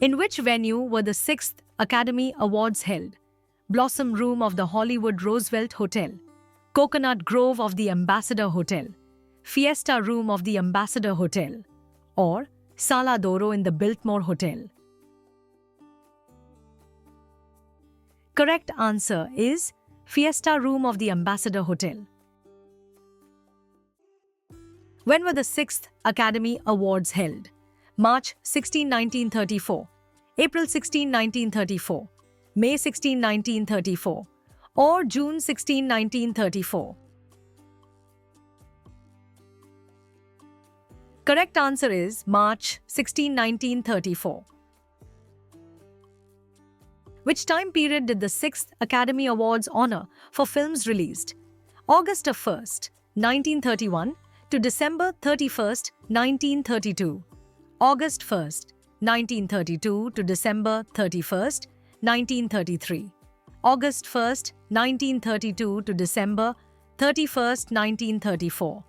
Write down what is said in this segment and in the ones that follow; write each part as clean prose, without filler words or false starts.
In which venue were the 6th Academy Awards held? Blossom Room of the Hollywood Roosevelt Hotel, Coconut Grove of the Ambassador Hotel, Fiesta Room of the Ambassador Hotel, or Sala d'Oro in the Biltmore Hotel? Correct answer is Fiesta Room of the Ambassador Hotel. When were the 6th Academy Awards held? March 16, 1934, April 16, 1934, May 16, 1934, or June 16, 1934? Correct answer is March 16, 1934. Which time period did the 6th Academy Awards honor for films released August 1st, 1931 to December 31st, 1932? August 1st, 1932 to December 31st, 1933. August 1st, 1932 to December 31st, 1934.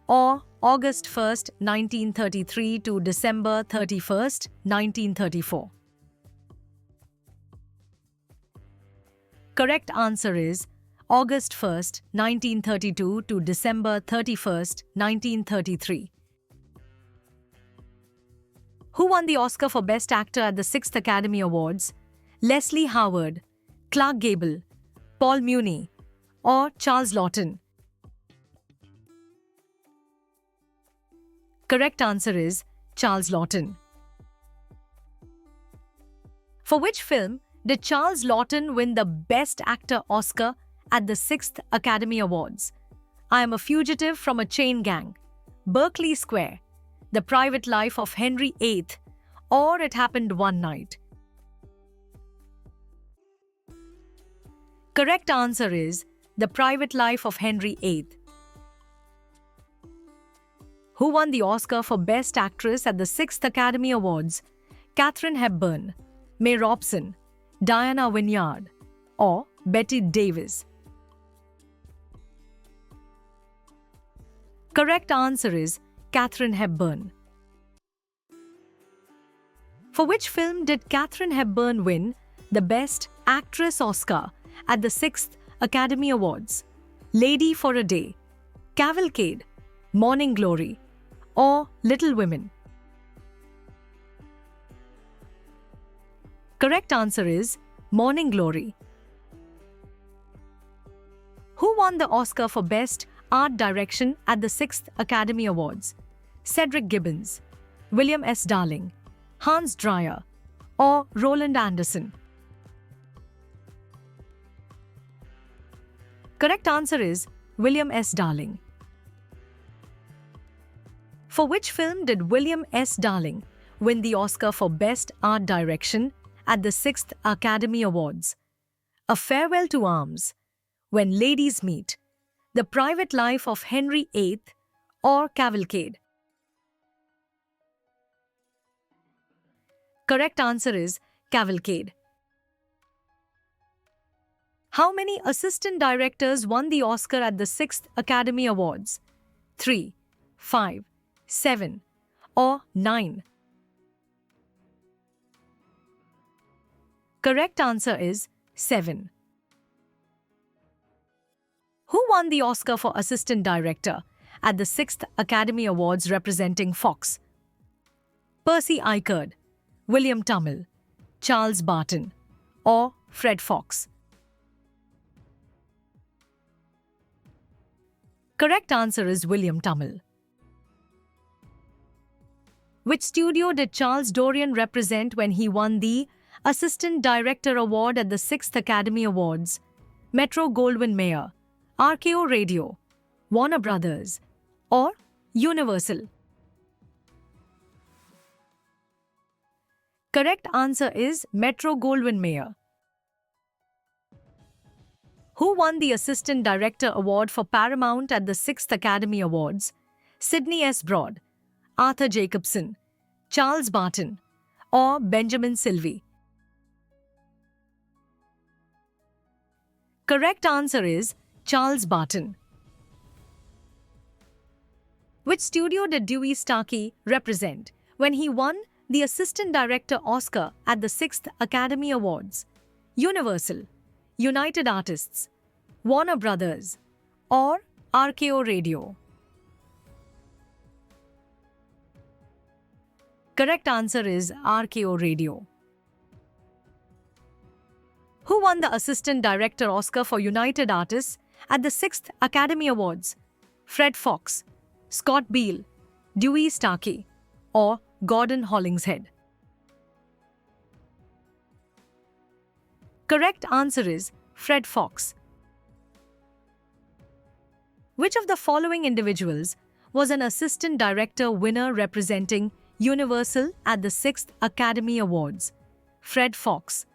Or August 1st, 1933 to December 31st, 1934. Correct answer is August 1st, 1932 to December 31st, 1933. Who won the Oscar for Best Actor at the 6th Academy Awards? Leslie Howard, Clark Gable, Paul Muni, or Charles Laughton? Correct answer is Charles Laughton. For which film did Charles Laughton win the Best Actor Oscar at the 6th Academy Awards? I Am a Fugitive from a Chain Gang, Berkeley Square, The Private Life of Henry VIII, or It Happened One Night? Correct answer is The Private Life of Henry VIII. Who won the Oscar for Best Actress at the 6th Academy Awards? Katharine Hepburn, May Robson, Diana Wynyard, or Bette Davis? Correct answer is Katharine Hepburn. For which film did Katharine Hepburn win the Best Actress Oscar at the 6th Academy Awards? Lady for a Day, Cavalcade, Morning Glory, or Little Women? Correct answer is Morning Glory. Who won the Oscar for Best Art Direction at the 6th Academy Awards? Cedric Gibbons, William S. Darling, Hans Dreyer, or Roland Anderson? Correct answer is William S. Darling. For which film did William S. Darling win the Oscar for Best Art Direction at the 6th Academy Awards? A Farewell to Arms, When Ladies Meet, The Private Life of Henry VIII, or Cavalcade? Correct answer is Cavalcade. How many assistant directors won the Oscar at the 6th Academy Awards? 3, 5, 7, or 9? Correct answer is 7. Who won the Oscar for Assistant Director at the 6th Academy Awards representing Fox? Percy Eichard, William Tummel, Charles Barton, or Fred Fox? Correct answer is William Tummel. Which studio did Charles Dorian represent when he won the Assistant Director Award at the 6th Academy Awards? Metro-Goldwyn-Mayer, RKO Radio, Warner Brothers, or Universal? Correct answer is Metro-Goldwyn-Mayer. Who won the Assistant Director Award for Paramount at the 6th Academy Awards? Sidney S. Broad, Arthur Jacobson, Charles Barton, or Benjamin Sylvie? Correct answer is Charles Barton. Which studio did Dewey Starkey represent when he won the Assistant Director Oscar at the 6th Academy Awards? Universal, United Artists, Warner Brothers, or RKO Radio? Correct answer is RKO Radio. Who won the Assistant Director Oscar for United Artists at the 6th Academy Awards? Fred Fox, Scott Beale, Dewey Starkey, or Gordon Hollingshead? Correct answer is Fred Fox. Which of the following individuals was an Assistant Director winner representing Universal at the 6th Academy Awards? Fred Fox,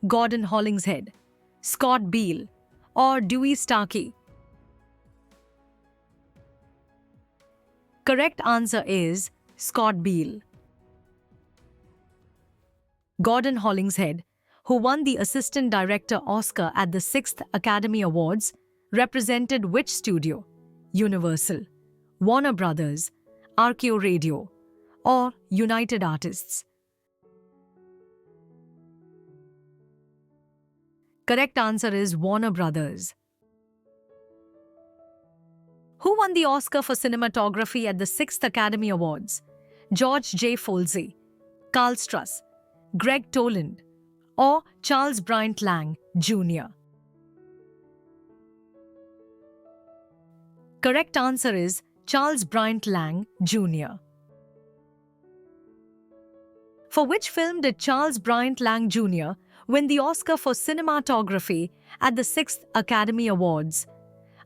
Gordon Hollingshead, Scott Beale, or Dewey Starkey? Correct answer is Scott Beale. Gordon Hollingshead, who won the Assistant Director Oscar at the 6th Academy Awards, represented which studio? Universal, Warner Brothers, RKO Radio, or United Artists? Correct answer is Warner Brothers. Who won the Oscar for cinematography at the 6th Academy Awards? George J. Folsey, Carl Struss, Greg Toland, or Charles Bryant Lang, Jr.? Correct answer is Charles Bryant Lang, Jr. For which film did Charles Bryant Lang, Jr. win the Oscar for cinematography at the 6th Academy Awards?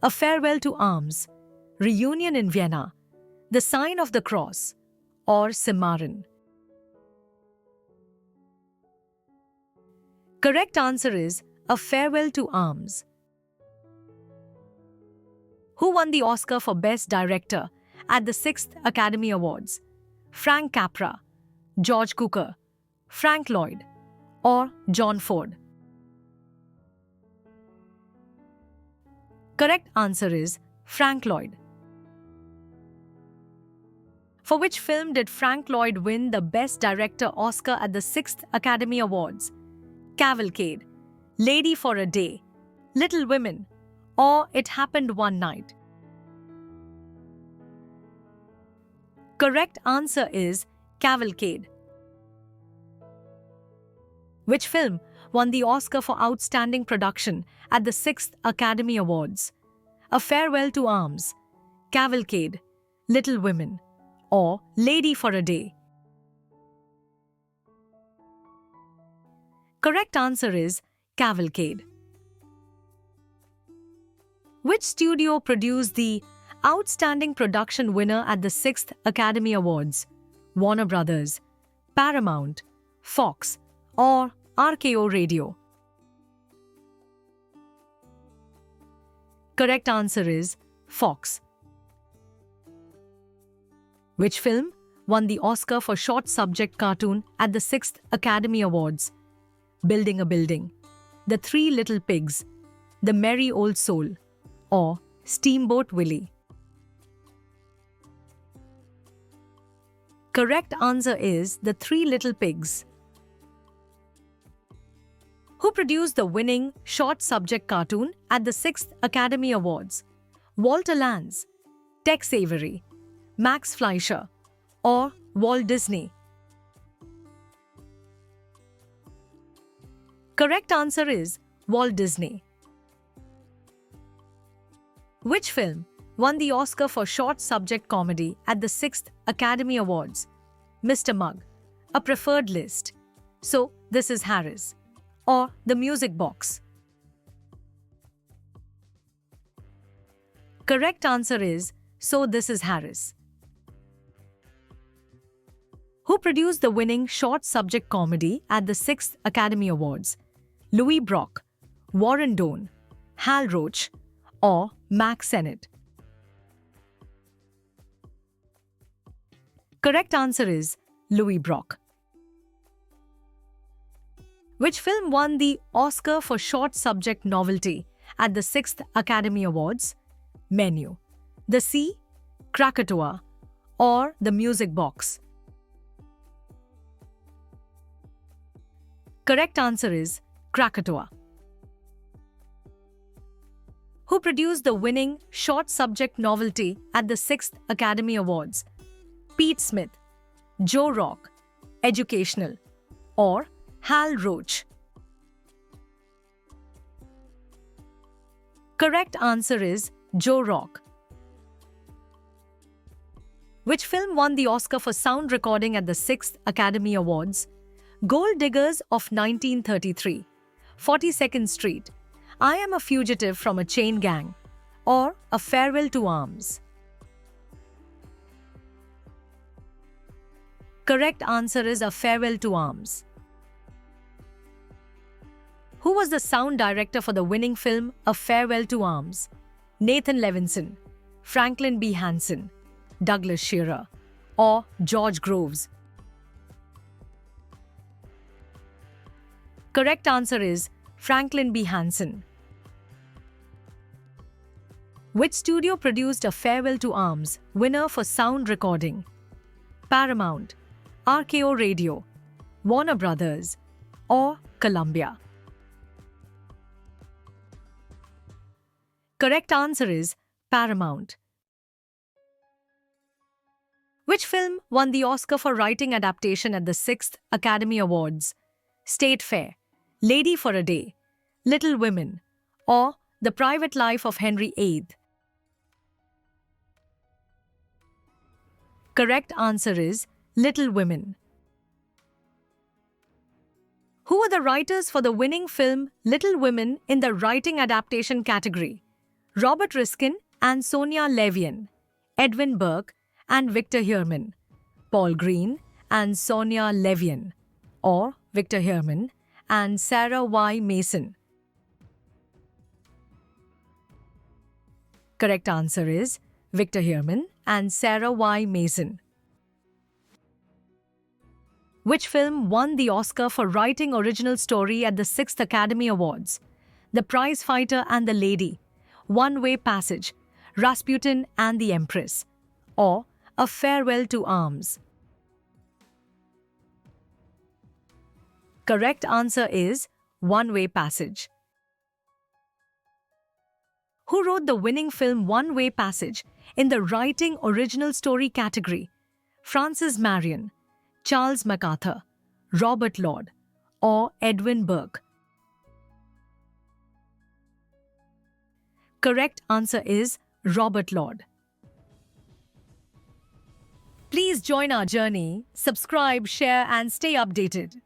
A Farewell to Arms, Reunion in Vienna, The Sign of the Cross, or Cimarron? Correct answer is A Farewell to Arms. Who won the Oscar for Best Director at the 6th Academy Awards? Frank Capra, George Cukor, Frank Lloyd, or John Ford? Correct answer is Frank Lloyd. For which film did Frank Lloyd win the Best Director Oscar at the 6th Academy Awards? Cavalcade, Lady for a Day, Little Women, or It Happened One Night? Correct answer is Cavalcade. Which film won the Oscar for Outstanding Production at the 6th Academy Awards? A Farewell to Arms, Cavalcade, Little Women, or Lady for a Day? Correct answer is Cavalcade. Which studio produced the Outstanding Production winner at the 6th Academy Awards? Warner Brothers, Paramount, Fox, or RKO Radio? Correct answer is Fox. Which film won the Oscar for Short Subject Cartoon at the 6th Academy Awards? Building a Building, The Three Little Pigs, The Merry Old Soul, or Steamboat Willie? Correct answer is The Three Little Pigs. Who produced the winning short subject cartoon at the 6th Academy Awards? Walter Lantz, Tex Avery, Max Fleischer, or Walt Disney? Correct answer is Walt Disney. Which film won the Oscar for Short Subject Comedy at the 6th Academy Awards? Mr. Mugg, A Preferred List, So This Is Harris, or The Music Box? Correct answer is So This Is Harris. Who produced the winning short subject comedy at the 6th Academy Awards? Louis Brock, Warren Doan, Hal Roach, or Mack Sennett? Correct answer is Louis Brock. Which film won the Oscar for Short Subject Novelty at the 6th Academy Awards? Menu, The Sea, Krakatoa, or The Music Box? Correct answer is Krakatoa. Who produced the winning short subject novelty at the 6th Academy Awards? Pete Smith, Joe Rock, Educational, or Hal Roach? Correct answer is Joe Rock. Which film won the Oscar for sound recording at the 6th Academy Awards? Gold Diggers of 1933, 42nd Street, I Am a Fugitive from a Chain Gang, or A Farewell to Arms? Correct answer is A Farewell to Arms. Who was the sound director for the winning film A Farewell to Arms? Nathan Levinson, Franklin B. Hansen, Douglas Shearer, or George Groves? Correct answer is Franklin B. Hansen. Which studio produced A Farewell to Arms, winner for sound recording? Paramount, RKO Radio, Warner Brothers, or Columbia? Correct answer is Paramount. Which film won the Oscar for writing adaptation at the 6th Academy Awards? State Fair, Lady for a Day, Little Women, or The Private Life of Henry VIII? Correct answer is Little Women. Who were the writers for the winning film Little Women in the writing adaptation category? Robert Riskin and Sonia Levian, Edwin Burke and Victor Herman, Paul Green and Sonia Levian, or Victor Herman and Sarah Y. Mason? Correct answer is Victor Herman and Sarah Y. Mason. Which film won the Oscar for writing original story at the 6th Academy Awards? The Prize Fighter and the Lady, One Way Passage, Rasputin and the Empress, or A Farewell to Arms? Correct answer is One Way Passage. Who wrote the winning film One Way Passage in the writing original story category? Francis Marion, Charles MacArthur, Robert Lord, or Edwin Burke? Correct answer is Robert Lord. Please join our journey, subscribe, share, and stay updated.